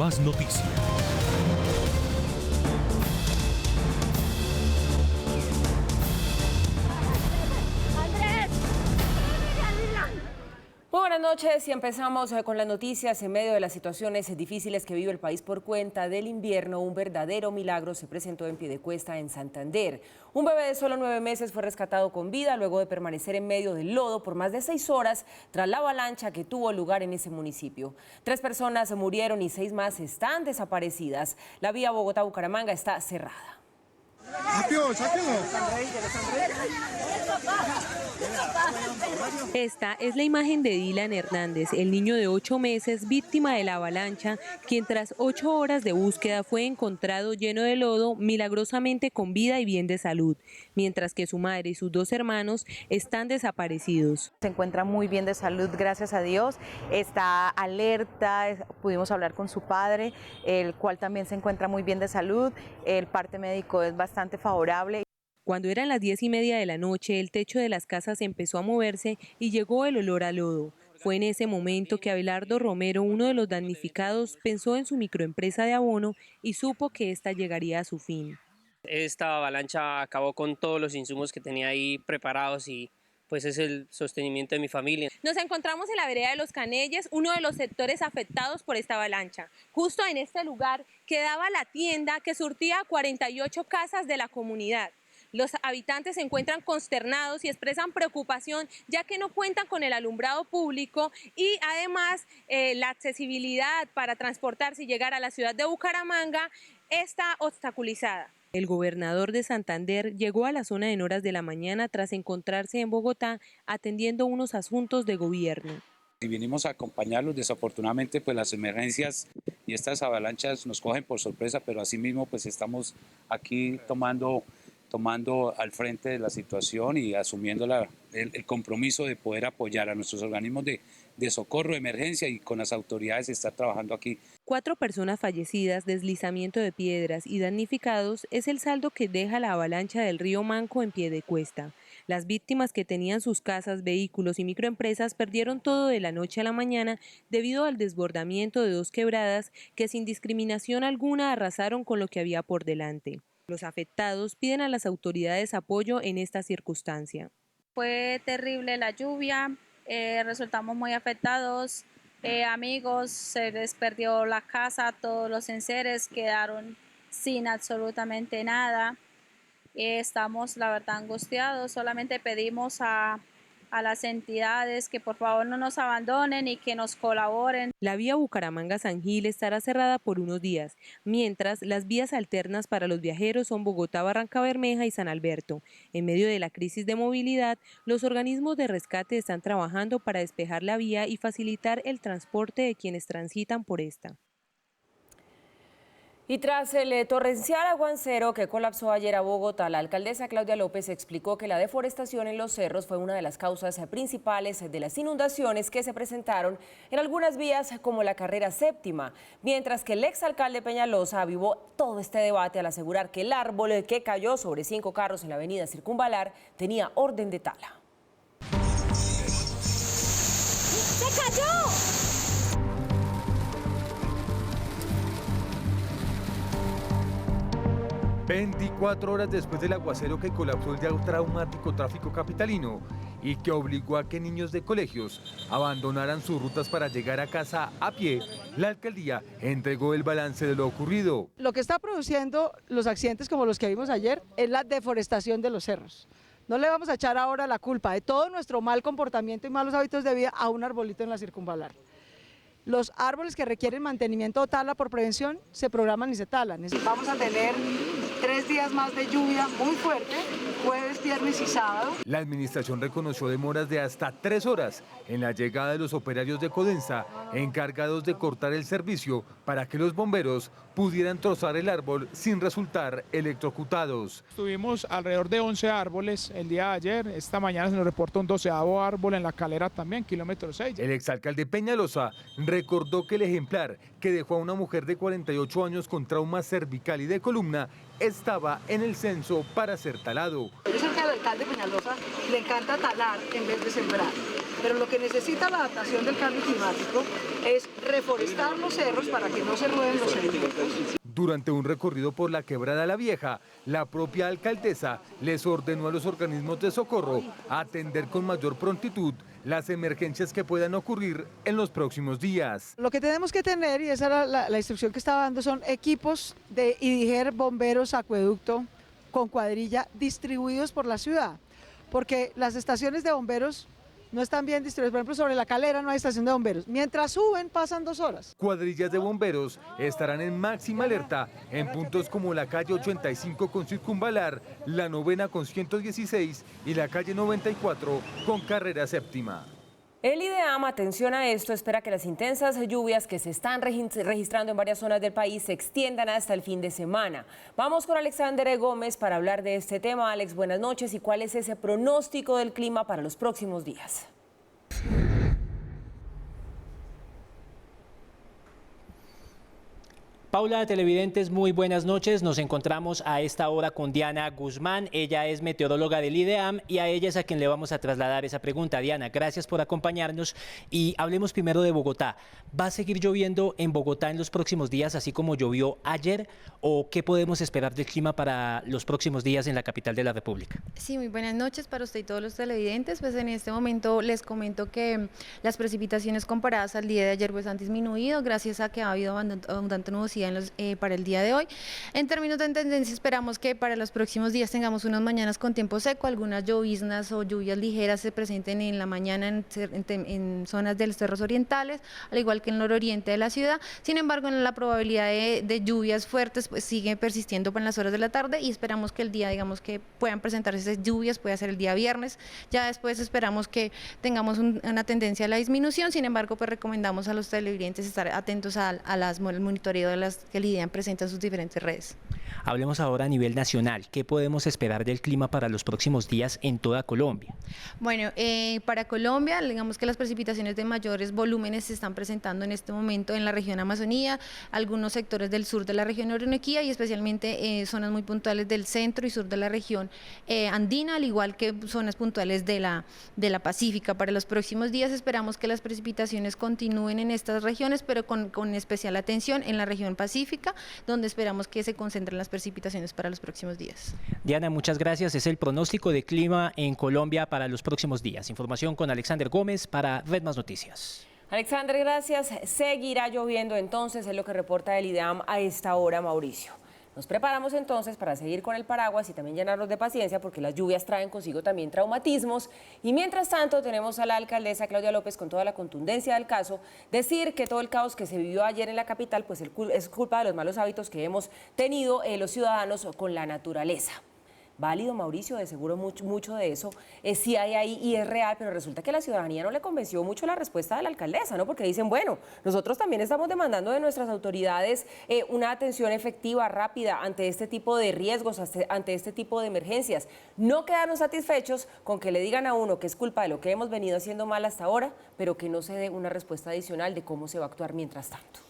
Más Noticias. Muy buenas noches y empezamos con las noticias. En medio de las situaciones difíciles que vive el país por cuenta del invierno, un verdadero milagro se presentó en Piedecuesta, en Santander. Un bebé de solo 9 meses fue rescatado con vida luego de permanecer en medio del lodo por más de 6 horas tras la avalancha que tuvo lugar en ese municipio. 3 personas murieron y 6 más están desaparecidas. La vía Bogotá-Bucaramanga está cerrada. Esta es la imagen de Dylan Hernández, el niño de 8 meses víctima de la avalancha, quien tras 8 horas de búsqueda fue encontrado lleno de lodo, milagrosamente con vida y bien de salud, mientras que su madre y sus 2 hermanos están desaparecidos. Se encuentra muy bien de salud, gracias a Dios, está alerta, pudimos hablar con su padre, el cual también se encuentra muy bien de salud, el parte médico es bastante favorable. Cuando eran las 10:30 de la noche, el techo de las casas empezó a moverse y llegó el olor a lodo. Fue en ese momento que Abelardo Romero, uno de los damnificados, pensó en su microempresa de abono y supo que esta llegaría a su fin. Esta avalancha acabó con todos los insumos que tenía ahí preparados y pues es el sostenimiento de mi familia. Nos encontramos en la vereda de Los Canelles, uno de los sectores afectados por esta avalancha. Justo en este lugar quedaba la tienda que surtía 48 casas de la comunidad. Los habitantes se encuentran consternados y expresan preocupación ya que no cuentan con el alumbrado público y además la accesibilidad para transportarse y llegar a la ciudad de Bucaramanga está obstaculizada. El gobernador de Santander llegó a la zona en horas de la mañana tras encontrarse en Bogotá atendiendo unos asuntos de gobierno. Y vinimos a acompañarlos. Desafortunadamente pues las emergencias y estas avalanchas nos cogen por sorpresa, pero asimismo pues estamos aquí tomando al frente de la situación y asumiendo el compromiso de poder apoyar a nuestros organismos de socorro, de emergencia, y con las autoridades estar trabajando aquí. 4 personas fallecidas, deslizamiento de piedras y damnificados es el saldo que deja la avalancha del río Manco en Piedecuesta. Las víctimas que tenían sus casas, vehículos y microempresas perdieron todo de la noche a la mañana debido al desbordamiento de 2 quebradas que sin discriminación alguna arrasaron con lo que había por delante. Los afectados piden a las autoridades apoyo en esta circunstancia. Fue terrible la lluvia, resultamos muy afectados, amigos, se les perdió la casa, todos los enseres quedaron sin absolutamente nada. Estamos la verdad angustiados, solamente pedimos a las entidades que por favor no nos abandonen y que nos colaboren. La vía Bucaramanga-San Gil estará cerrada por unos días, mientras las vías alternas para los viajeros son Bogotá-Barrancabermeja y San Alberto. En medio de la crisis de movilidad, los organismos de rescate están trabajando para despejar la vía y facilitar el transporte de quienes transitan por esta. Y tras el torrencial aguacero que colapsó ayer a Bogotá, la alcaldesa Claudia López explicó que la deforestación en los cerros fue una de las causas principales de las inundaciones que se presentaron en algunas vías como la carrera séptima, mientras que el exalcalde Peñalosa avivó todo este debate al asegurar que el árbol que cayó sobre 5 carros en la avenida Circunvalar tenía orden de tala. ¡Se cayó! 24 horas después del aguacero que colapsó el ya traumático tráfico capitalino y que obligó a que niños de colegios abandonaran sus rutas para llegar a casa a pie, la alcaldía entregó el balance de lo ocurrido. Lo que está produciendo los accidentes como los que vimos ayer es la deforestación de los cerros. No le vamos a echar ahora la culpa de todo nuestro mal comportamiento y malos hábitos de vida a un arbolito en la Circunvalar. Los árboles que requieren mantenimiento o tala por prevención se programan y se talan. Vamos a tener 3 días más de lluvia muy fuerte, jueves, viernes y sábado. La administración reconoció demoras de hasta 3 horas en la llegada de los operarios de Codensa encargados de cortar el servicio para que los bomberos pudieran trozar el árbol sin resultar electrocutados. Tuvimos alrededor de 11 árboles el día de ayer. Esta mañana se nos reporta un 12º árbol en la Calera también, kilómetro 6. El exalcalde Peñalosa recordó que el ejemplar que dejó a una mujer de 48 años con trauma cervical y de columna estaba en el censo para ser talado. Yo sé que al alcalde Peñalosa le encanta talar en vez de sembrar. Pero lo que necesita la adaptación del cambio climático es reforestar los cerros para que no se rueden los sedimentos. Durante un recorrido por la Quebrada La Vieja, la propia alcaldesa les ordenó a los organismos de socorro atender con mayor prontitud las emergencias que puedan ocurrir en los próximos días. Lo que tenemos que tener, y esa era la instrucción que estaba dando, son equipos de IDIGER, bomberos, acueducto, con cuadrilla, distribuidos por la ciudad, porque las estaciones de bomberos no están bien distribuidas. Por ejemplo, sobre La Calera no hay estación de bomberos. Mientras suben, pasan 2 horas. Cuadrillas de bomberos estarán en máxima alerta en puntos como la calle 85 con Circunvalar, la 9ª con 116 y la calle 94 con carrera 7ª. El IDEAM, atención a esto, espera que las intensas lluvias que se están registrando en varias zonas del país se extiendan hasta el fin de semana. Vamos con Alexander Gómez para hablar de este tema. Alex, buenas noches. ¿Y cuál es ese pronóstico del clima para los próximos días? Paula, televidentes, muy buenas noches. Nos encontramos a esta hora con Diana Guzmán. Ella es meteoróloga del IDEAM y a ella es a quien le vamos a trasladar esa pregunta. Diana, gracias por acompañarnos y hablemos primero de Bogotá. ¿Va a seguir lloviendo en Bogotá en los próximos días, así como llovió ayer? ¿O qué podemos esperar del clima para los próximos días en la capital de la República? Sí, muy buenas noches para usted y todos los televidentes. Pues en este momento les comento que las precipitaciones comparadas al día de ayer pues han disminuido gracias a que ha habido abundante nubosidad para el día de hoy. En términos de tendencia, esperamos que para los próximos días tengamos unas mañanas con tiempo seco, algunas lloviznas o lluvias ligeras se presenten en la mañana en zonas de los cerros orientales, al igual que en el nororiente de la ciudad. Sin embargo, la probabilidad de lluvias fuertes pues sigue persistiendo en las horas de la tarde y esperamos que el día, digamos, que puedan presentarse esas lluvias, puede ser el día viernes. Ya después esperamos que tengamos una tendencia a la disminución. Sin embargo, pues recomendamos a los televidentes estar atentos al monitoreo de las que el IDEAM presenta en sus diferentes redes. Hablemos ahora a nivel nacional. ¿Qué podemos esperar del clima para los próximos días en toda Colombia? Bueno, para Colombia, digamos que las precipitaciones de mayores volúmenes se están presentando en este momento en la región Amazonía, algunos sectores del sur de la región Orinoquía y especialmente zonas muy puntuales del centro y sur de la región andina, al igual que zonas puntuales de la Pacífica. Para los próximos días esperamos que las precipitaciones continúen en estas regiones, pero con especial atención en la región Pacífica, donde esperamos que se concentren las precipitaciones para los próximos días. Diana, muchas gracias. Es el pronóstico de clima en Colombia para los próximos días. Información con Alexander Gómez para Red Más Noticias. Alexander, gracias. Seguirá lloviendo entonces, es lo que reporta el IDEAM a esta hora, Mauricio. Nos preparamos entonces para seguir con el paraguas y también llenarnos de paciencia porque las lluvias traen consigo también traumatismos. Y mientras tanto tenemos a la alcaldesa Claudia López con toda la contundencia del caso, decir que todo el caos que se vivió ayer en la capital pues es culpa de los malos hábitos que hemos tenido los ciudadanos con la naturaleza. Válido, Mauricio, de seguro mucho de eso sí hay ahí y es real, pero resulta que la ciudadanía no le convenció mucho la respuesta de la alcaldesa, ¿no? Porque dicen, bueno, nosotros también estamos demandando de nuestras autoridades una atención efectiva, rápida, ante este tipo de riesgos, ante este tipo de emergencias. No quedarnos satisfechos con que le digan a uno que es culpa de lo que hemos venido haciendo mal hasta ahora, pero que no se dé una respuesta adicional de cómo se va a actuar mientras tanto.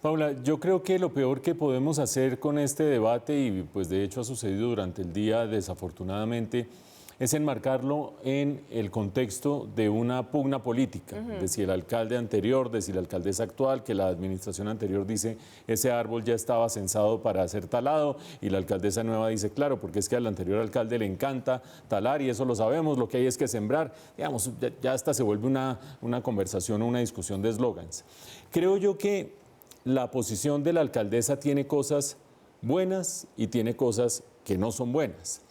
Paula, yo creo que lo peor que podemos hacer con este debate, y pues de hecho ha sucedido durante el día desafortunadamente, es enmarcarlo en el contexto de una pugna política, de si el alcalde anterior, de si la alcaldesa actual, que la administración anterior dice ese árbol ya estaba censado para ser talado y la alcaldesa nueva dice claro, porque es que al anterior alcalde le encanta talar y eso lo sabemos, lo que hay es que sembrar. Digamos, ya hasta se vuelve una conversación o una discusión de eslogans. Creo yo que la posición de la alcaldesa tiene cosas buenas y tiene cosas que no son buenas.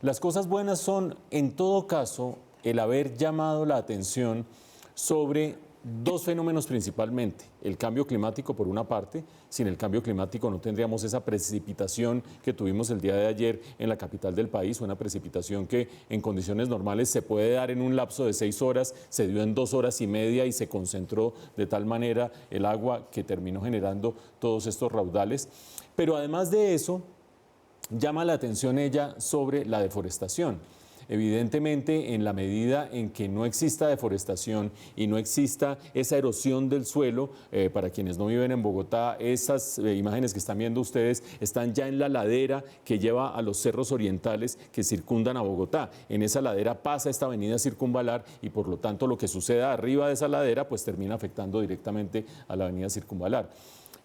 Las cosas buenas son, en todo caso, el haber llamado la atención sobre dos fenómenos principalmente. El cambio climático, por una parte. Sin el cambio climático no tendríamos esa precipitación que tuvimos el día de ayer en la capital del país, una precipitación que en condiciones normales se puede dar en un lapso de 6 horas, se dio en 2 horas y media y se concentró de tal manera el agua que terminó generando todos estos raudales. Pero además de eso, llama la atención ella sobre la deforestación. Evidentemente, en la medida en que no exista deforestación y no exista esa erosión del suelo, para quienes no viven en Bogotá, esas imágenes que están viendo ustedes están ya en la ladera que lleva a los cerros orientales que circundan a Bogotá. En esa ladera pasa esta avenida circunvalar y por lo tanto lo que suceda arriba de esa ladera pues termina afectando directamente a la avenida circunvalar.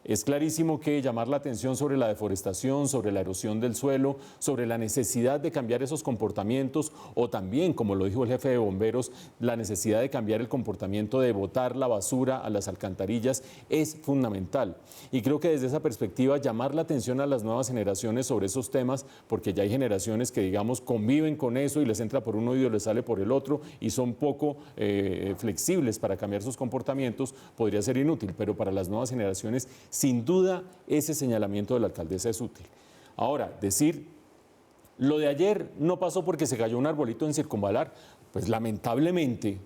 Es clarísimo que llamar la atención sobre la deforestación, sobre la erosión del suelo, sobre la necesidad de cambiar esos comportamientos o también, como lo dijo el jefe de bomberos, la necesidad de cambiar el comportamiento de botar la basura a las alcantarillas es fundamental. Y creo que desde esa perspectiva llamar la atención a las nuevas generaciones sobre esos temas, porque ya hay generaciones que, digamos, conviven con eso y les entra por un oído y les sale por el otro y son poco flexibles para cambiar sus comportamientos, podría ser inútil, pero para las nuevas generaciones sin duda, ese señalamiento de la alcaldesa es útil. Ahora, decir, lo de ayer no pasó porque se cayó un arbolito en Circunvalar, pues lamentablemente,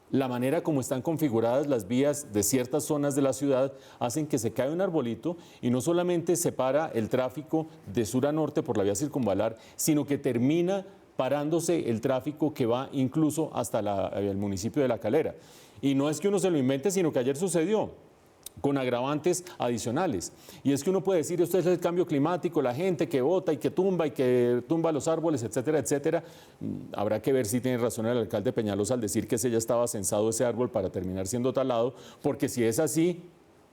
la manera como están configuradas las vías de ciertas zonas de la ciudad hacen que se cae un arbolito y no solamente separa el tráfico de sur a norte por la vía Circunvalar, sino que termina parándose el tráfico que va incluso hasta el municipio de La Calera. Y no es que uno se lo invente, sino que ayer sucedió, con agravantes adicionales. Y es que uno puede decir, esto es el cambio climático, la gente que bota y que tumba los árboles, etcétera, etcétera. Habrá que ver si tiene razón el alcalde Peñalosa al decir que ya estaba censado ese árbol para terminar siendo talado, porque si es así,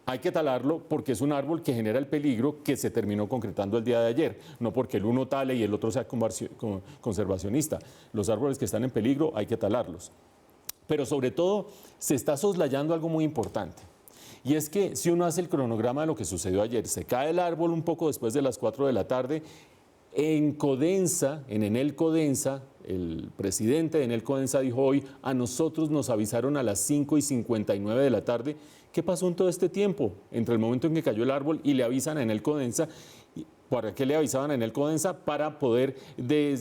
hay que talarlo porque es un árbol que genera el peligro que se terminó concretando el día de ayer, no porque el uno tale y el otro sea conservacionista. Los árboles que están en peligro hay que talarlos. Pero sobre todo se está soslayando algo muy importante. Y es que si uno hace el cronograma de lo que sucedió ayer, se cae el árbol un poco después de las 4 de la tarde, en Codensa, en Enel Codensa, el presidente de Enel Codensa dijo hoy, a nosotros nos avisaron a las 5:59 de la tarde. ¿Qué pasó en todo este tiempo? Entre el momento en que cayó el árbol y le avisan a Enel Codensa. ¿Para qué le avisaban a Enel Codensa? Para poder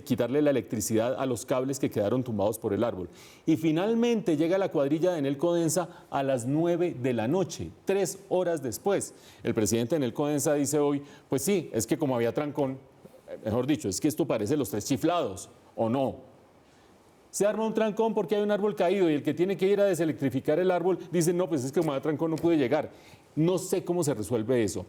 quitarle la electricidad a los cables que quedaron tumbados por el árbol. Y finalmente llega la cuadrilla de Enel Codensa a las 9 de la noche, 3 horas después. El presidente de Enel Codensa dice hoy, pues sí, es que como había trancón, mejor dicho, es que esto parece los 3 chiflados, ¿o no? Se arma un trancón porque hay un árbol caído y el que tiene que ir a deselectrificar el árbol dice, no, pues es que como había trancón no pude llegar. No sé cómo se resuelve eso.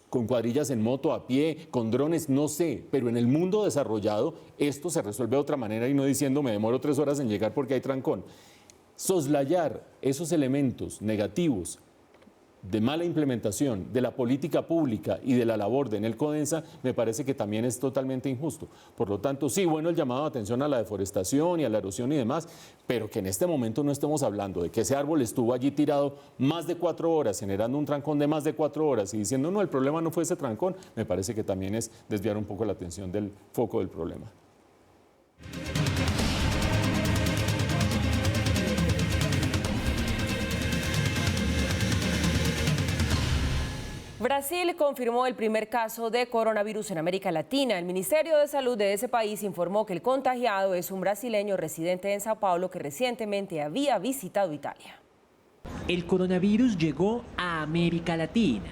Con cuadrillas en moto, a pie, con drones, no sé, pero en el mundo desarrollado esto se resuelve de otra manera y no diciendo me demoro 3 horas en llegar porque hay trancón. Soslayar esos elementos negativos de mala implementación de la política pública y de la labor de Enel Codensa me parece que también es totalmente injusto. Por lo tanto, sí, bueno, el llamado de atención a la deforestación y a la erosión y demás, pero que en este momento no estemos hablando de que ese árbol estuvo allí tirado más de 4 horas, generando un trancón de más de 4 horas y diciendo, no, el problema no fue ese trancón, me parece que también es desviar un poco la atención del foco del problema. Brasil confirmó el primer caso de coronavirus en América Latina. El Ministerio de Salud de ese país informó que el contagiado es un brasileño residente en Sao Paulo que recientemente había visitado Italia. El coronavirus llegó a América Latina.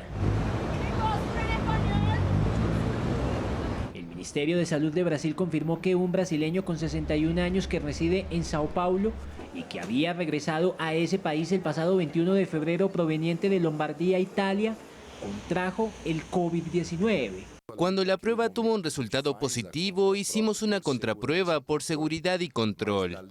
El Ministerio de Salud de Brasil confirmó que un brasileño con 61 años que reside en Sao Paulo y que había regresado a ese país el pasado 21 de febrero proveniente de Lombardía, Italia, contrajo el COVID-19. Cuando la prueba tuvo un resultado positivo, hicimos una contraprueba por seguridad y control.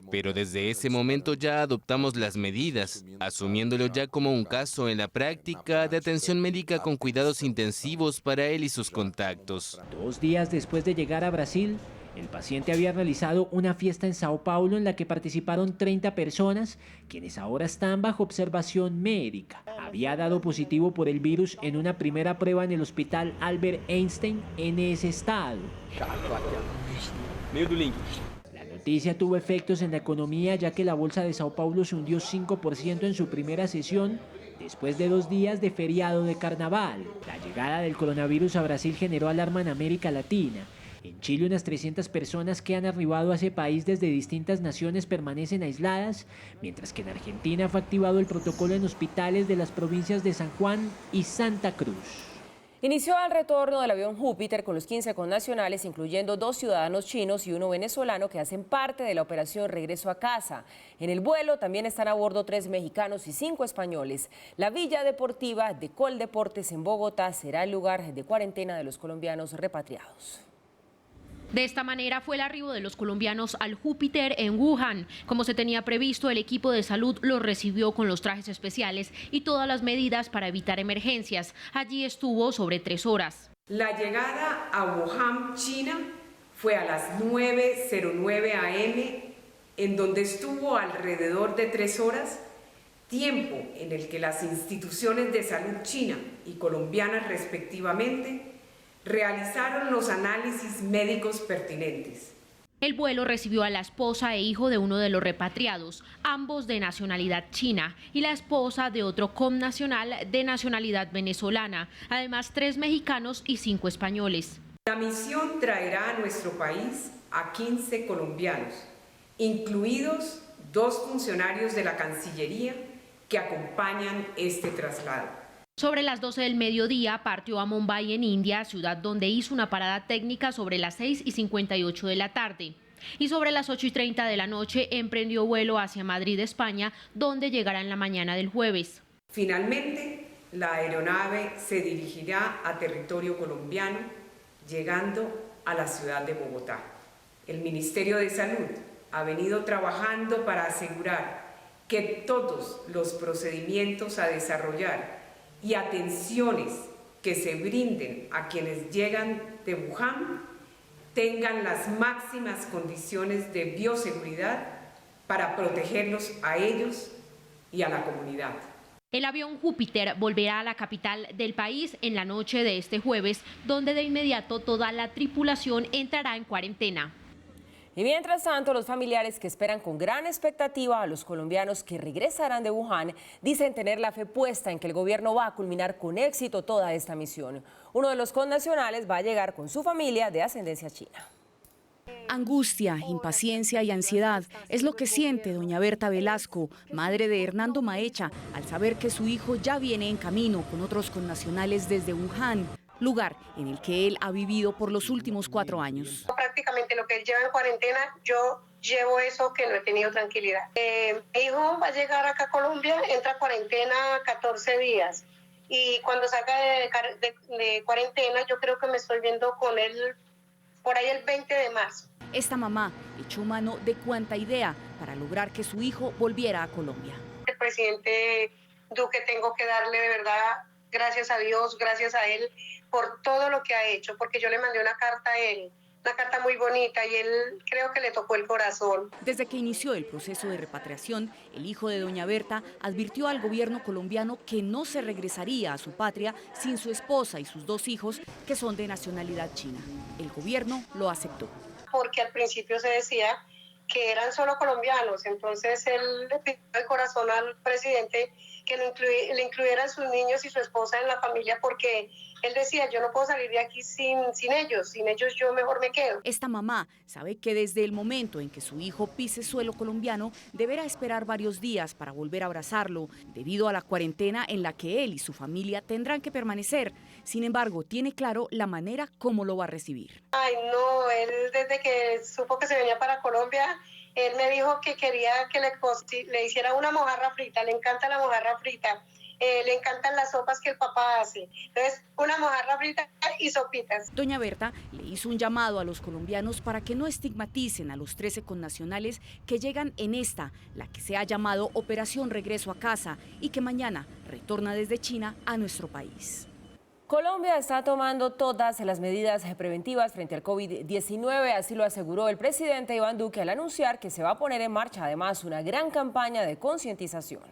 Pero desde ese momento ya adoptamos las medidas, asumiéndolo ya como un caso en la práctica de atención médica con cuidados intensivos para él y sus contactos. 2 días después de llegar a Brasil, el paciente había realizado una fiesta en Sao Paulo en la que participaron 30 personas, quienes ahora están bajo observación médica. Había dado positivo por el virus en una primera prueba en el hospital Albert Einstein en ese estado. La noticia tuvo efectos en la economía ya que la bolsa de Sao Paulo se hundió 5% en su primera sesión después de 2 días de feriado de carnaval. La llegada del coronavirus a Brasil generó alarma en América Latina. En Chile, unas 300 personas que han arribado a ese país desde distintas naciones permanecen aisladas, mientras que en Argentina fue activado el protocolo en hospitales de las provincias de San Juan y Santa Cruz. Inició el retorno del avión Júpiter con los 15 connacionales, incluyendo 2 ciudadanos chinos y 1 venezolano que hacen parte de la operación Regreso a Casa. En el vuelo también están a bordo 3 mexicanos y 5 españoles. La Villa Deportiva de Coldeportes en Bogotá será el lugar de cuarentena de los colombianos repatriados. De esta manera fue el arribo de los colombianos al Júpiter en Wuhan. Como se tenía previsto, el equipo de salud los recibió con los trajes especiales y todas las medidas para evitar emergencias. Allí estuvo sobre 3 horas. La llegada a Wuhan, China, fue a las 9:09 am, en donde estuvo alrededor de 3 horas, tiempo en el que las instituciones de salud china y colombianas respectivamente realizaron los análisis médicos pertinentes. El vuelo recibió a la esposa e hijo de uno de los repatriados, ambos de nacionalidad china, y la esposa de otro connacional de nacionalidad venezolana, además 3 mexicanos y 5 españoles. La misión traerá a nuestro país a 15 colombianos, incluidos 2 funcionarios de la Cancillería que acompañan este traslado. Sobre las 12 del mediodía partió a Mumbai en India, ciudad donde hizo una parada técnica sobre las 6:58 de la tarde. Y sobre las 8:30 de la noche emprendió vuelo hacia Madrid, España, donde llegará en la mañana del jueves. Finalmente, la aeronave se dirigirá a territorio colombiano, llegando a la ciudad de Bogotá. El Ministerio de Salud ha venido trabajando para asegurar que todos los procedimientos a desarrollar y atenciones que se brinden a quienes llegan de Wuhan tengan las máximas condiciones de bioseguridad para protegerlos a ellos y a la comunidad. El avión Júpiter volverá a la capital del país en la noche de este jueves, donde de inmediato toda la tripulación entrará en cuarentena. Y mientras tanto, los familiares que esperan con gran expectativa a los colombianos que regresarán de Wuhan dicen tener la fe puesta en que el gobierno va a culminar con éxito toda esta misión. Uno de los connacionales va a llegar con su familia de ascendencia china. Angustia, impaciencia y ansiedad es lo que siente doña Berta Velasco, madre de Hernando Maecha, al saber que su hijo ya viene en camino con otros connacionales desde Wuhan, lugar en el que él ha vivido por los últimos 4 años. Prácticamente lo que él lleva en cuarentena, yo llevo eso que no he tenido tranquilidad. Mi hijo va a llegar acá a Colombia, entra a cuarentena 14 días y cuando salga de cuarentena yo creo que me estoy viendo con él por ahí el 20 de marzo. Esta mamá echó mano de cuanta idea para lograr que su hijo volviera a Colombia. El presidente Duque, tengo que darle de verdad gracias a Dios, gracias a él por todo lo que ha hecho, porque yo le mandé una carta a él, una carta muy bonita y él creo que le tocó el corazón. Desde que inició el proceso de repatriación, el hijo de doña Berta advirtió al gobierno colombiano que no se regresaría a su patria sin su esposa y sus 2 hijos que son de nacionalidad china. El gobierno lo aceptó. Porque al principio se decía que eran solo colombianos, entonces él le pidió de corazón al presidente que le incluyeran sus niños y su esposa en la familia porque él decía, yo no puedo salir de aquí sin ellos yo mejor me quedo. Esta mamá sabe que desde el momento en que su hijo pise suelo colombiano, deberá esperar varios días para volver a abrazarlo, debido a la cuarentena en la que él y su familia tendrán que permanecer. Sin embargo, tiene claro la manera como lo va a recibir. Ay, no, él desde que supo que se venía para Colombia, él me dijo que quería que le hiciera una mojarra frita, le encanta la mojarra frita. Le encantan las sopas que el papá hace. Entonces, una mojarra frita y sopitas. Doña Berta le hizo un llamado a los colombianos para que no estigmaticen a los 13 connacionales que llegan en esta, la que se ha llamado Operación Regreso a Casa, y que mañana retorna desde China a nuestro país. Colombia está tomando todas las medidas preventivas frente al COVID-19, así lo aseguró el presidente Iván Duque al anunciar que se va a poner en marcha además una gran campaña de concientización.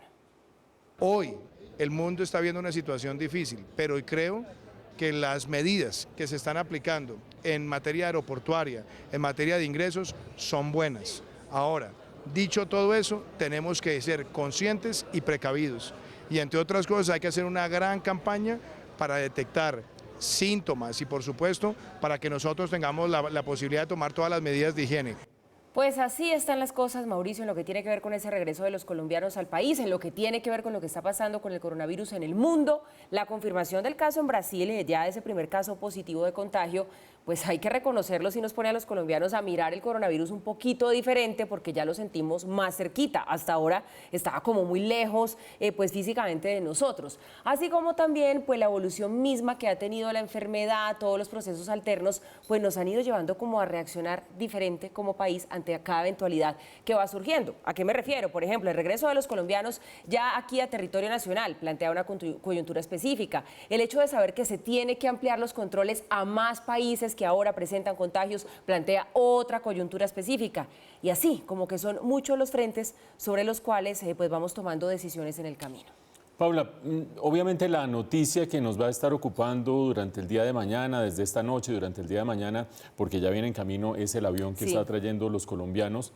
Hoy el mundo está viendo una situación difícil, pero creo que las medidas que se están aplicando en materia aeroportuaria, en materia de ingresos, son buenas. Ahora, dicho todo eso, tenemos que ser conscientes y precavidos. Y entre otras cosas hay que hacer una gran campaña para detectar síntomas y por supuesto para que nosotros tengamos la posibilidad de tomar todas las medidas de higiene. Pues así están las cosas, Mauricio, en lo que tiene que ver con ese regreso de los colombianos al país, en lo que tiene que ver con lo que está pasando con el coronavirus en el mundo, la confirmación del caso en Brasil, ya ese primer caso positivo de contagio, pues hay que reconocerlo, si nos pone a los colombianos a mirar el coronavirus un poquito diferente porque ya lo sentimos más cerquita. Hasta ahora estaba como muy lejos, pues físicamente de nosotros. Así como también pues la evolución misma que ha tenido la enfermedad, todos los procesos alternos, pues nos han ido llevando como a reaccionar diferente como país ante cada eventualidad que va surgiendo. ¿A qué me refiero? Por ejemplo, el regreso de los colombianos ya aquí a territorio nacional plantea una coyuntura específica. El hecho de saber que se tiene que ampliar los controles a más países que ahora presentan contagios plantea otra coyuntura específica. Y así, como que son muchos los frentes sobre los cuales pues vamos tomando decisiones en el camino. Paula, obviamente la noticia que nos va a estar ocupando durante el día de mañana, desde esta noche, durante el día de mañana, porque ya viene en camino, es el avión que está trayendo los colombianos,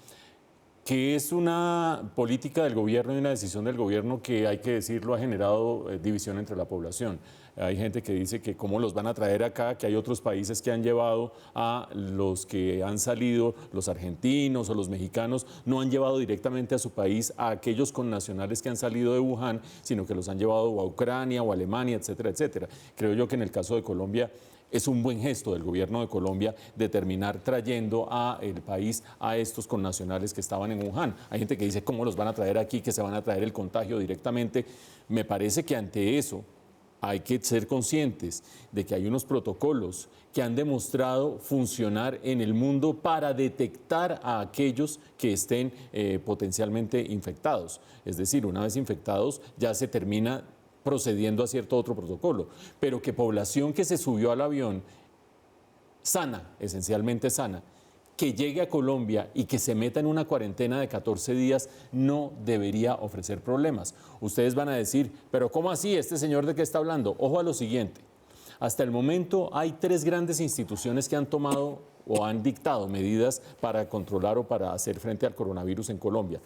que es una política del gobierno y una decisión del gobierno que, hay que decirlo, ha generado división entre la población. Hay gente que dice que cómo los van a traer acá, que hay otros países que han llevado a los que han salido, los argentinos o los mexicanos, no han llevado directamente a su país a aquellos connacionales que han salido de Wuhan, sino que los han llevado a Ucrania o a Alemania, etcétera, etcétera. Creo yo que en el caso de Colombia es un buen gesto del gobierno de Colombia de terminar trayendo al país a estos connacionales que estaban en Wuhan. Hay gente que dice cómo los van a traer aquí, que se van a traer el contagio directamente. Me parece que ante eso hay que ser conscientes de que hay unos protocolos que han demostrado funcionar en el mundo para detectar a aquellos que estén potencialmente infectados. Es decir, una vez infectados ya se termina procediendo a cierto otro protocolo, pero que población que se subió al avión sana, esencialmente sana, que llegue a Colombia y que se meta en una cuarentena de 14 días no debería ofrecer problemas. Ustedes van a decir, pero ¿cómo así? ¿Este señor de qué está hablando? Ojo a lo siguiente. Hasta el momento hay 3 grandes instituciones que han tomado o han dictado medidas para controlar o para hacer frente al coronavirus en Colombia.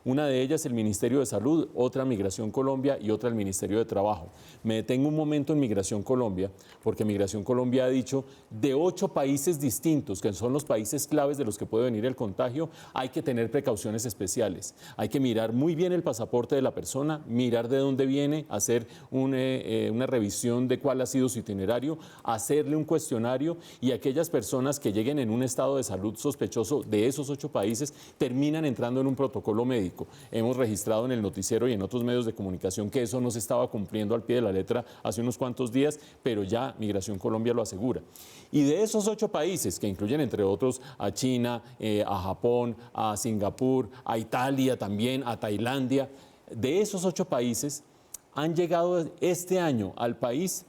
Una de ellas el Ministerio de Salud, otra Migración Colombia y otra el Ministerio de Trabajo. Me detengo un momento en Migración Colombia, porque Migración Colombia ha dicho de 8 países distintos, que son los países claves de los que puede venir el contagio, hay que tener precauciones especiales. Hay que mirar muy bien el pasaporte de la persona, mirar de dónde viene, hacer una revisión de cuál ha sido su itinerario, hacerle un cuestionario, y aquellas personas que lleguen en un estado de salud sospechoso de esos 8 países terminan entrando en un protocolo médico. Hemos registrado en el noticiero y en otros medios de comunicación que eso no se estaba cumpliendo al pie de la letra hace unos cuantos días, pero ya Migración Colombia lo asegura. Y de esos 8 países, que incluyen entre otros a China, a Japón, a Singapur, a Italia también, a Tailandia, de esos 8 países han llegado este año al país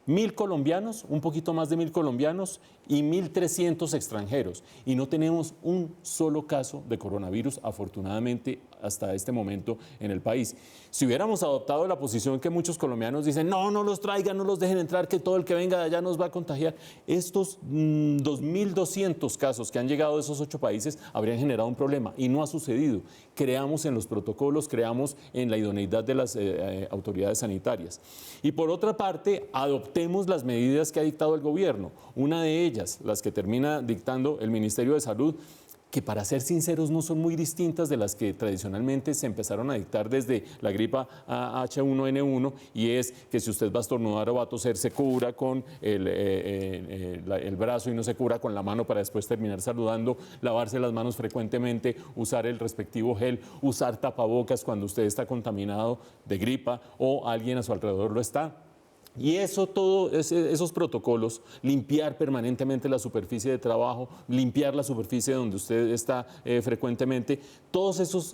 1.000 colombianos, un poquito más de 1.000 colombianos y 1.300 extranjeros. Y no tenemos un solo caso de coronavirus, afortunadamente, hasta este momento en el país. Si hubiéramos adoptado la posición que muchos colombianos dicen, no, no los traigan, no los dejen entrar, que todo el que venga de allá nos va a contagiar, estos 2.200 casos que han llegado de esos 8 países habrían generado un problema y no ha sucedido. Creamos en los protocolos, creamos en la idoneidad de las autoridades sanitarias. Y por otra parte, adoptemos las medidas que ha dictado el gobierno. Una de ellas, las que termina dictando el Ministerio de Salud, que para ser sinceros no son muy distintas de las que tradicionalmente se empezaron a dictar desde la gripa H1N1, y es que si usted va a estornudar o va a toser, se cubra con el brazo y no se cubra con la mano para después terminar saludando, lavarse las manos frecuentemente, usar el respectivo gel, usar tapabocas cuando usted está contaminado de gripa o alguien a su alrededor lo está. Y eso, todos esos protocolos, limpiar permanentemente la superficie de trabajo, limpiar la superficie donde usted está frecuentemente, todos esos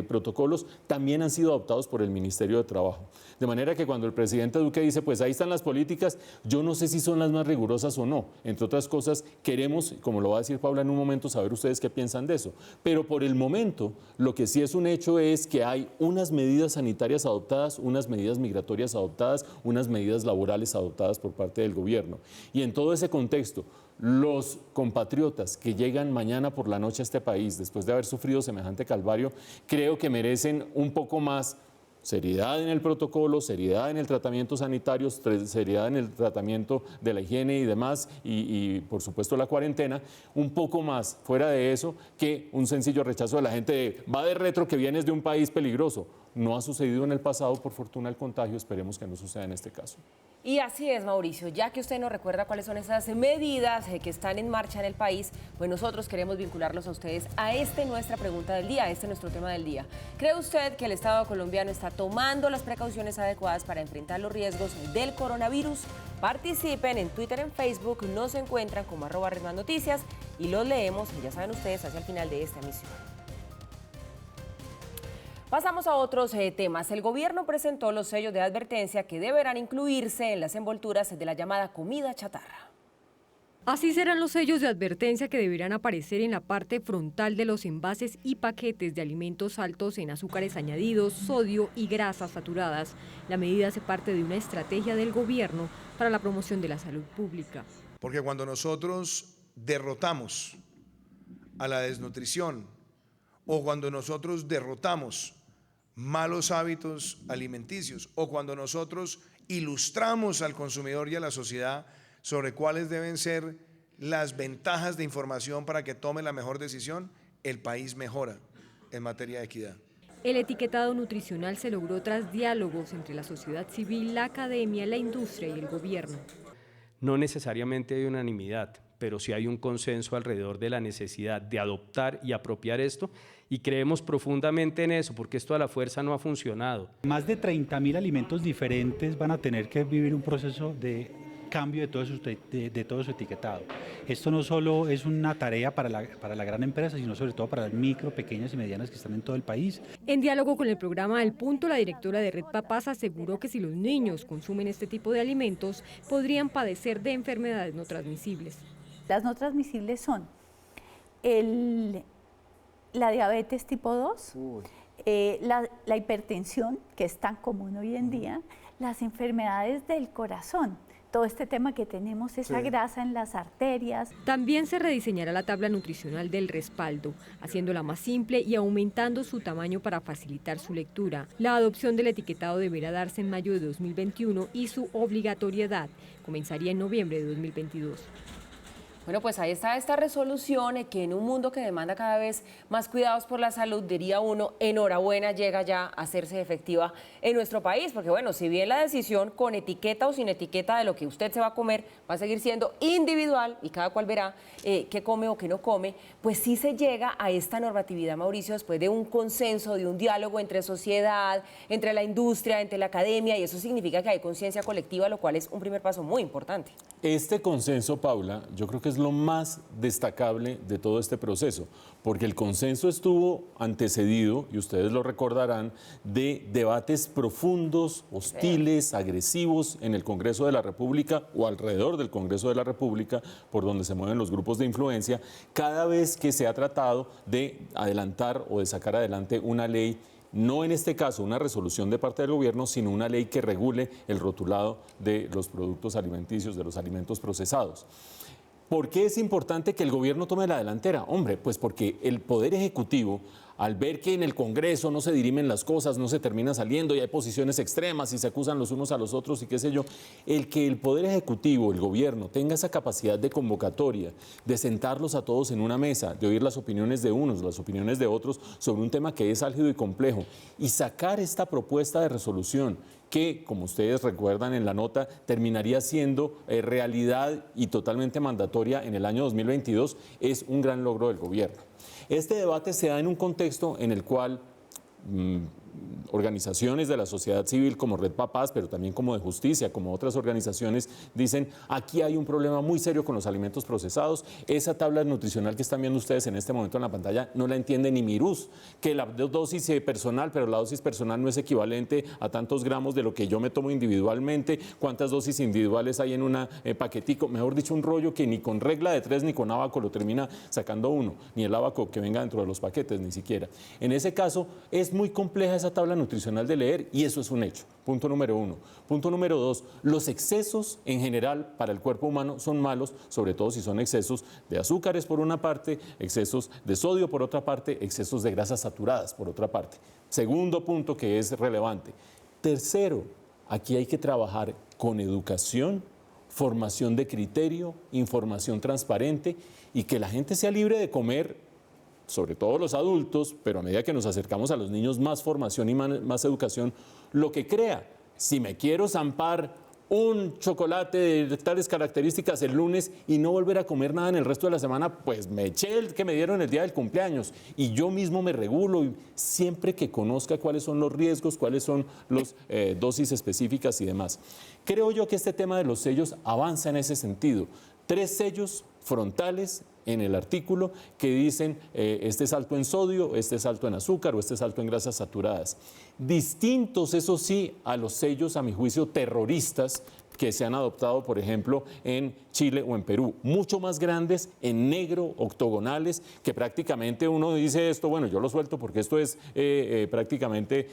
protocolos también han sido adoptados por el Ministerio de Trabajo. De manera que cuando el presidente Duque dice, pues ahí están las políticas, yo no sé si son las más rigurosas o no. Entre otras cosas, queremos, como lo va a decir Paula en un momento, saber ustedes qué piensan de eso. Pero por el momento, lo que sí es un hecho es que hay unas medidas sanitarias adoptadas, unas medidas migratorias adoptadas, unas medidas laborales adoptadas por parte del gobierno. Y en todo ese contexto, los compatriotas que llegan mañana por la noche a este país, después de haber sufrido semejante calvario, creo que merecen un poco más seriedad en el protocolo, seriedad en el tratamiento sanitario, seriedad en el tratamiento de la higiene y demás, y por supuesto la cuarentena, un poco más fuera de eso que un sencillo rechazo de la gente de va de retro que vienes de un país peligroso. No ha sucedido en el pasado, por fortuna, el contagio, esperemos que no suceda en este caso. Y así es, Mauricio, ya que usted nos recuerda cuáles son esas medidas que están en marcha en el país, pues nosotros queremos vincularlos a ustedes a nuestra pregunta del día, a nuestro tema del día. ¿Cree usted que el Estado colombiano está tomando las precauciones adecuadas para enfrentar los riesgos del coronavirus? Participen en Twitter, en Facebook, nos encuentran como @redmandnoticias y los leemos, y ya saben ustedes, hacia el final de esta emisión. Pasamos a otros temas. El gobierno presentó los sellos de advertencia que deberán incluirse en las envolturas de la llamada comida chatarra. Así serán los sellos de advertencia que deberán aparecer en la parte frontal de los envases y paquetes de alimentos altos en azúcares añadidos, sodio y grasas saturadas. La medida hace parte de una estrategia del gobierno para la promoción de la salud pública. Porque cuando nosotros derrotamos a la desnutrición o cuando nosotros derrotamos malos hábitos alimenticios o cuando nosotros ilustramos al consumidor y a la sociedad sobre cuáles deben ser las ventajas de información para que tome la mejor decisión, el país mejora en materia de equidad. El etiquetado nutricional se logró tras diálogos entre la sociedad civil, la academia, la industria y el gobierno. No necesariamente hay unanimidad, pero sí hay un consenso alrededor de la necesidad de adoptar y apropiar esto, y creemos profundamente en eso, porque esto a la fuerza no ha funcionado. Más de 30.000 alimentos diferentes van a tener que vivir un proceso de cambio de todo su etiquetado. Esto no solo es una tarea para la gran empresa, sino sobre todo para las micro, pequeñas y medianas que están en todo el país. En diálogo con el programa El Punto, la directora de Red Papás aseguró que si los niños consumen este tipo de alimentos, podrían padecer de enfermedades no transmisibles. Las no transmisibles son la diabetes tipo 2, la hipertensión, que es tan común hoy en día, las enfermedades del corazón. Todo este tema que tenemos, esa grasa en las arterias. También se rediseñará la tabla nutricional del respaldo, haciéndola más simple y aumentando su tamaño para facilitar su lectura. La adopción del etiquetado deberá darse en mayo de 2021 y su obligatoriedad comenzaría en noviembre de 2022. Bueno, pues ahí está esta resolución que en un mundo que demanda cada vez más cuidados por la salud, diría uno, enhorabuena, llega ya a hacerse efectiva en nuestro país, porque bueno, si bien la decisión con etiqueta o sin etiqueta de lo que usted se va a comer va a seguir siendo individual y cada cual verá qué come o qué no come, pues sí se llega a esta normatividad, Mauricio, después de un consenso, de un diálogo entre sociedad, entre la industria, entre la academia, y eso significa que hay conciencia colectiva, lo cual es un primer paso muy importante. Este consenso, Paula, yo creo que es lo más destacable de todo este proceso, porque el consenso estuvo antecedido, y ustedes lo recordarán, de debates profundos, hostiles, agresivos en el Congreso de la República o alrededor del Congreso de la República, por donde se mueven los grupos de influencia, cada vez que se ha tratado de adelantar o de sacar adelante una ley. No en este caso una resolución de parte del gobierno, sino una ley que regule el rotulado de los productos alimenticios, de los alimentos procesados. ¿Por qué es importante que el gobierno tome la delantera? Hombre, pues porque el Poder Ejecutivo, al ver que en el Congreso no se dirimen las cosas, no se termina saliendo y hay posiciones extremas y se acusan los unos a los otros y qué sé yo, el que el Poder Ejecutivo, el gobierno, tenga esa capacidad de convocatoria, de sentarlos a todos en una mesa, de oír las opiniones de unos, las opiniones de otros sobre un tema que es álgido y complejo y sacar esta propuesta de resolución que, como ustedes recuerdan en la nota, terminaría siendo realidad y totalmente mandatoria en el año 2022, es un gran logro del gobierno. Este debate se da en un contexto en el cual organizaciones de la sociedad civil como Red Papás, pero también como de Justicia, como otras organizaciones, dicen aquí hay un problema muy serio con los alimentos procesados. Esa tabla nutricional que están viendo ustedes en este momento en la pantalla no la entiende ni Miruz, que la dosis personal, pero la dosis personal no es equivalente a tantos gramos de lo que yo me tomo individualmente, cuántas dosis individuales hay en un paquetico, mejor dicho, un rollo que ni con regla de 3 ni con abaco lo termina sacando uno, ni el abaco que venga dentro de los paquetes, ni siquiera. En ese caso, es muy compleja esa tabla nutricional de leer y eso es un hecho. Punto número 1. Punto número 2, los excesos en general para el cuerpo humano son malos, sobre todo si son excesos de azúcares por una parte, excesos de sodio por otra parte, excesos de grasas saturadas por otra parte. Segundo punto que es relevante. Tercero, aquí hay que trabajar con educación, formación de criterio, información transparente y que la gente sea libre de comer, sobre todo los adultos, pero a medida que nos acercamos a los niños, más formación y más educación, lo que crea. Si me quiero zampar un chocolate de tales características el lunes y no volver a comer nada en el resto de la semana, pues me eché el que me dieron el día del cumpleaños y yo mismo me regulo y siempre que conozca cuáles son los riesgos, cuáles son las dosis específicas y demás. Creo yo que este tema de los sellos avanza en ese sentido. 3 sellos frontales en el artículo que dicen este es alto en sodio, este es alto en azúcar o este es alto en grasas saturadas. Distintos, eso sí, a los sellos, a mi juicio, terroristas que se han adoptado, por ejemplo, en Chile o en Perú. Mucho más grandes, en negro, octogonales, que prácticamente uno dice esto, bueno, yo lo suelto porque esto es prácticamente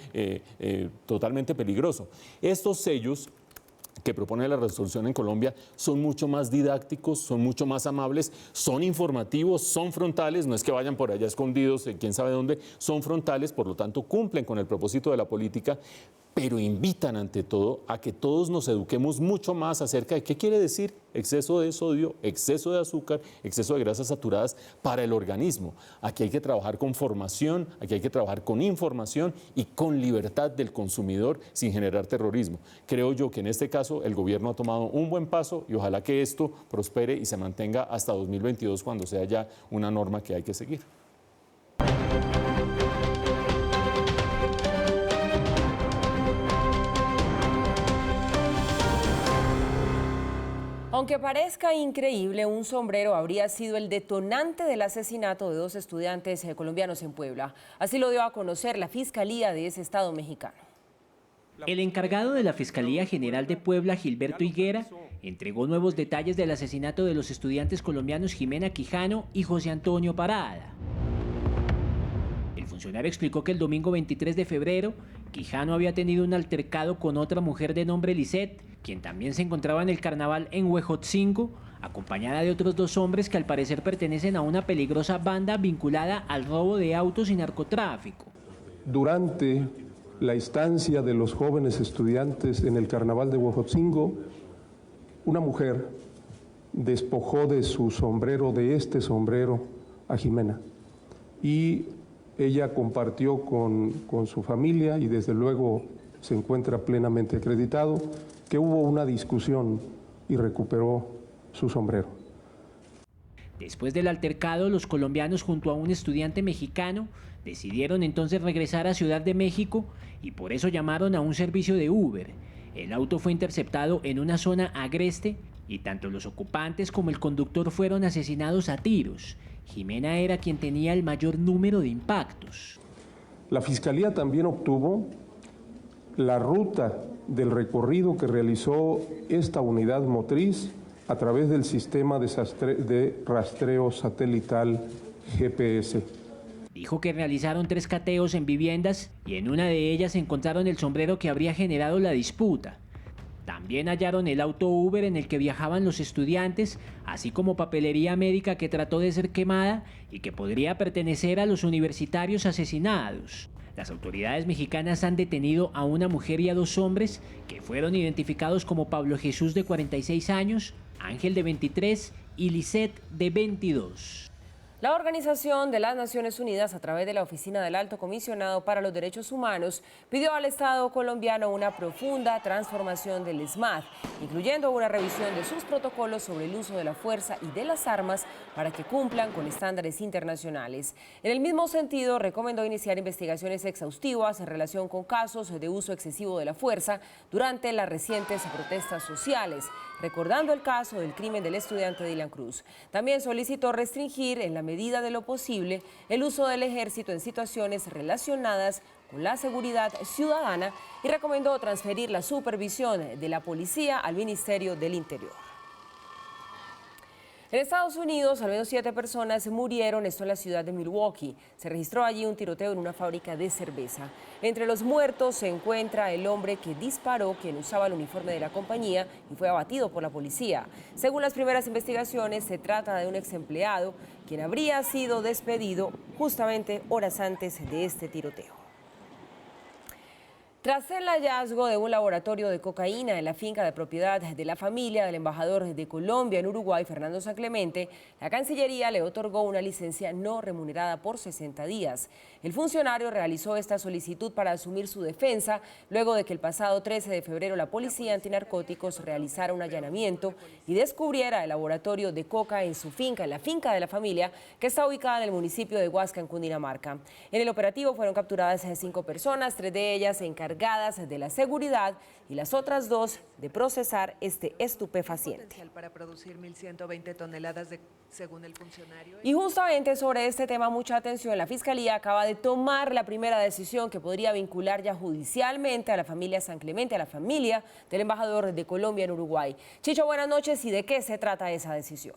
totalmente peligroso. Estos sellos que propone la resolución en Colombia son mucho más didácticos, son mucho más amables, son informativos, son frontales, no es que vayan por allá escondidos, quién sabe dónde, son frontales, por lo tanto cumplen con el propósito de la política, pero invitan ante todo a que todos nos eduquemos mucho más acerca de qué quiere decir exceso de sodio, exceso de azúcar, exceso de grasas saturadas para el organismo. Aquí hay que trabajar con formación, aquí hay que trabajar con información y con libertad del consumidor sin generar terrorismo. Creo yo que en este caso el gobierno ha tomado un buen paso y ojalá que esto prospere y se mantenga hasta 2022 cuando sea ya una norma que hay que seguir. Aunque parezca increíble, un sombrero habría sido el detonante del asesinato de 2 estudiantes colombianos en Puebla. Así lo dio a conocer la Fiscalía de ese estado mexicano. El encargado de la Fiscalía General de Puebla, Gilberto Higuera, entregó nuevos detalles del asesinato de los estudiantes colombianos Jimena Quijano y José Antonio Parada. El funcionario explicó que el domingo 23 de febrero, Quijano había tenido un altercado con otra mujer de nombre Lisette, quien también se encontraba en el carnaval en Huejotzingo, acompañada de otros 2 hombres que al parecer pertenecen a una peligrosa banda vinculada al robo de autos y narcotráfico. Durante la estancia de los jóvenes estudiantes en el carnaval de Huejotzingo, una mujer despojó de su sombrero, de este sombrero, a Jimena. Y ella compartió con su familia y desde luego se encuentra plenamente acreditado que hubo una discusión y recuperó su sombrero. Después del altercado, los colombianos junto a un estudiante mexicano decidieron entonces regresar a Ciudad de México y por eso llamaron a un servicio de Uber. El auto fue interceptado en una zona agreste y tanto los ocupantes como el conductor fueron asesinados a tiros. Jimena era quien tenía el mayor número de impactos. La Fiscalía también obtuvo la ruta del recorrido que realizó esta unidad motriz a través del sistema de rastreo satelital GPS. Dijo que realizaron 3 cateos en viviendas y en una de ellas encontraron el sombrero que habría generado la disputa. También hallaron el auto Uber en el que viajaban los estudiantes, así como papelería médica que trató de ser quemada y que podría pertenecer a los universitarios asesinados. Las autoridades mexicanas han detenido a una mujer y a 2 hombres que fueron identificados como Pablo Jesús, de 46 años, Ángel, de 23 y Lisette, de 22. La Organización de las Naciones Unidas, a través de la Oficina del Alto Comisionado para los Derechos Humanos, pidió al Estado colombiano una profunda transformación del SMAD, incluyendo una revisión de sus protocolos sobre el uso de la fuerza y de las armas para que cumplan con estándares internacionales. En el mismo sentido, recomendó iniciar investigaciones exhaustivas en relación con casos de uso excesivo de la fuerza durante las recientes protestas sociales, recordando el caso del crimen del estudiante Dylan Cruz. También solicitó restringir, en la medida de lo posible, el uso del ejército en situaciones relacionadas con la seguridad ciudadana y recomendó transferir la supervisión de la policía al Ministerio del Interior. En Estados Unidos, al menos 7 personas murieron, esto en la ciudad de Milwaukee. Se registró allí un tiroteo en una fábrica de cerveza. Entre los muertos se encuentra el hombre que disparó, quien usaba el uniforme de la compañía y fue abatido por la policía. Según las primeras investigaciones, se trata de un ex empleado, quien habría sido despedido justamente horas antes de este tiroteo. Tras el hallazgo de un laboratorio de cocaína en la finca de propiedad de la familia del embajador de Colombia en Uruguay, Fernando San Clemente, la Cancillería le otorgó una licencia no remunerada por 60 días. El funcionario realizó esta solicitud para asumir su defensa luego de que el pasado 13 de febrero la policía antinarcóticos realizara un allanamiento y descubriera el laboratorio de coca en su finca, en la finca de la familia, que está ubicada en el municipio de Huasca, en Cundinamarca. En el operativo fueron capturadas 5 personas, 3 de ellas encargadas de la seguridad y las otras 2 de procesar este estupefaciente. Para producir 1.120 toneladas según el funcionario. Y justamente sobre este tema, mucha atención, la Fiscalía acaba de tomar la primera decisión que podría vincular ya judicialmente a la familia San Clemente, a la familia del embajador de Colombia en Uruguay. Chicho, buenas noches. ¿Y de qué se trata esa decisión?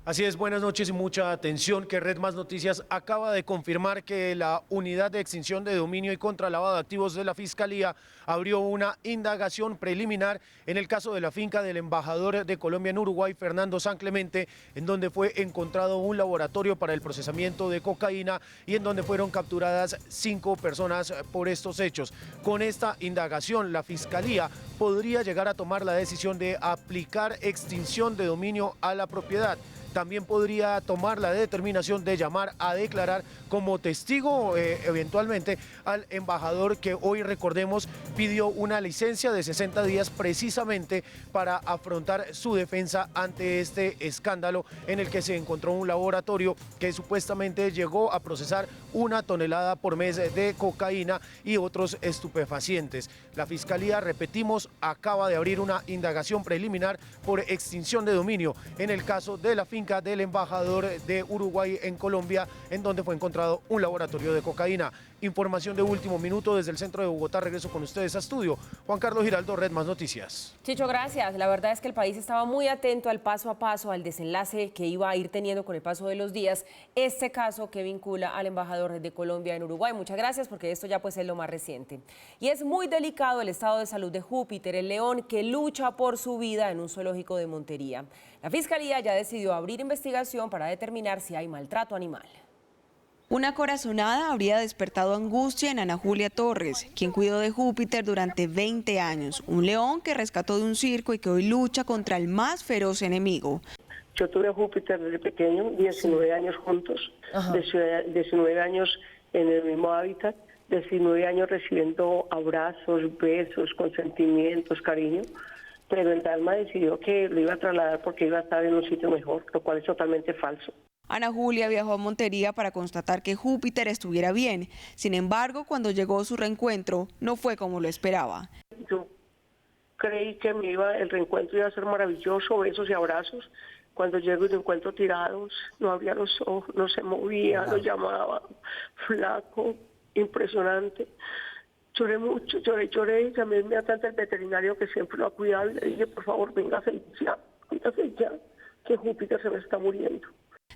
Así es, buenas noches y mucha atención, que Red Más Noticias acaba de confirmar que la Unidad de Extinción de Dominio y Contralavado de Activos de la Fiscalía abrió una indagación preliminar en el caso de la finca del embajador de Colombia en Uruguay, Fernando San Clemente, en donde fue encontrado un laboratorio para el procesamiento de cocaína y en donde fueron capturadas 5 personas por estos hechos. Con esta indagación, la Fiscalía podría llegar a tomar la decisión de aplicar extinción de dominio a la propiedad. También podría tomar la determinación de llamar a declarar como testigo eventualmente al embajador, que hoy, recordemos, pidió una licencia de 60 días precisamente para afrontar su defensa ante este escándalo en el que se encontró un laboratorio que supuestamente llegó a procesar 1 tonelada por mes de cocaína y otros estupefacientes. La Fiscalía, repetimos, acaba de abrir una indagación preliminar por extinción de dominio en el caso de la finca del embajador de Uruguay en Colombia, en donde fue encontrado un laboratorio de cocaína. Información de último minuto desde el centro de Bogotá. Regreso con ustedes a estudio. Juan Carlos Giraldo, Red Más Noticias. Chicho, gracias. La verdad es que el país estaba muy atento al paso a paso, al desenlace que iba a ir teniendo con el paso de los días este caso que vincula al embajador de Colombia en Uruguay. Muchas gracias, porque esto ya pues es lo más reciente. Y es muy delicado el estado de salud de Júpiter, el león que lucha por su vida en un zoológico de Montería. La Fiscalía ya decidió abrir investigación para determinar si hay maltrato animal. Una corazonada habría despertado angustia en Ana Julia Torres, quien cuidó de Júpiter durante 20 años, un león que rescató de un circo y que hoy lucha contra el más feroz enemigo. Yo tuve a Júpiter desde pequeño, 19 años juntos, 19 años en el mismo hábitat, 19 años recibiendo abrazos, besos, consentimientos, cariño, pero el Dharma decidió que lo iba a trasladar porque iba a estar en un sitio mejor, lo cual es totalmente falso. Ana Julia viajó a Montería para constatar que Júpiter estuviera bien. Sin embargo, cuando llegó su reencuentro, no fue como lo esperaba. Yo creí que el reencuentro iba a ser maravilloso, besos y abrazos. Cuando llego y lo encuentro tirados, no abría los ojos, no se movía, lo llamaba, flaco, impresionante. Lloré mucho, lloré y llamé inmediatamente al veterinario que siempre lo ha cuidado y le dije, por favor, véngase ya, que Júpiter se me está muriendo.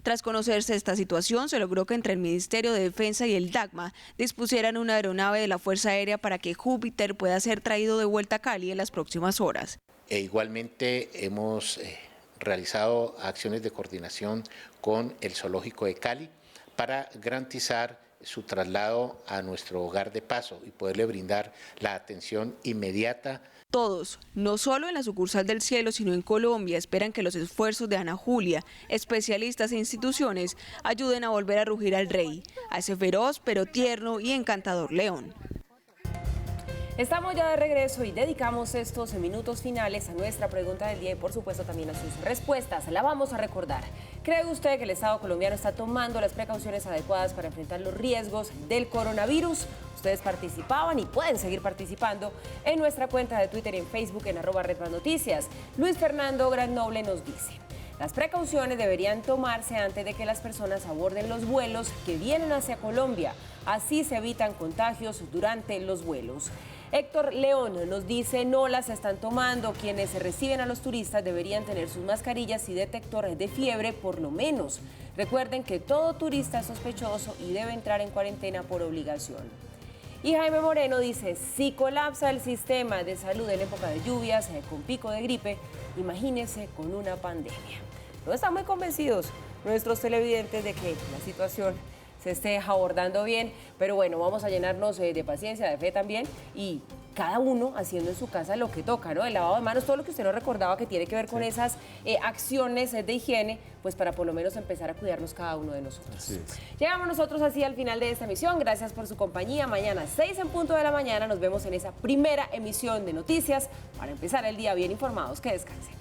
Tras conocerse esta situación, se logró que entre el Ministerio de Defensa y el DACMA dispusieran una aeronave de la Fuerza Aérea para que Júpiter pueda ser traído de vuelta a Cali en las próximas horas. Igualmente hemos realizado acciones de coordinación con el Zoológico de Cali para garantizar su traslado a nuestro hogar de paso y poderle brindar la atención inmediata. Todos, no solo en la sucursal del Cielo, sino en Colombia, esperan que los esfuerzos de Ana Julia, especialistas e instituciones, ayuden a volver a rugir al rey, a ese feroz pero tierno y encantador león. Estamos ya de regreso y dedicamos estos minutos finales a nuestra pregunta del día y por supuesto también a sus respuestas. La vamos a recordar. ¿Cree usted que el Estado colombiano está tomando las precauciones adecuadas para enfrentar los riesgos del coronavirus? Ustedes participaban y pueden seguir participando en nuestra cuenta de Twitter y en Facebook en @RedMásNoticias. Luis Fernando Granoble nos dice: las precauciones deberían tomarse antes de que las personas aborden los vuelos que vienen hacia Colombia. Así se evitan contagios durante los vuelos. Héctor León nos dice: no las están tomando. Quienes reciben a los turistas deberían tener sus mascarillas y detector de fiebre por lo menos. Recuerden que todo turista es sospechoso y debe entrar en cuarentena por obligación. Y Jaime Moreno dice: si colapsa el sistema de salud en época de lluvias, con pico de gripe, imagínense con una pandemia. No están muy convencidos nuestros televidentes de que la situación se esté abordando bien, pero bueno, vamos a llenarnos de paciencia, de fe también, y cada uno haciendo en su casa lo que toca, ¿no? El lavado de manos, todo lo que usted nos recordaba que tiene que ver con esas acciones de higiene, pues para por lo menos empezar a cuidarnos cada uno de nosotros. Llegamos nosotros así al final de esta emisión. Gracias por su compañía. Mañana 6 en punto de la mañana nos vemos en esa primera emisión de noticias para empezar el día bien informados. Que descansen.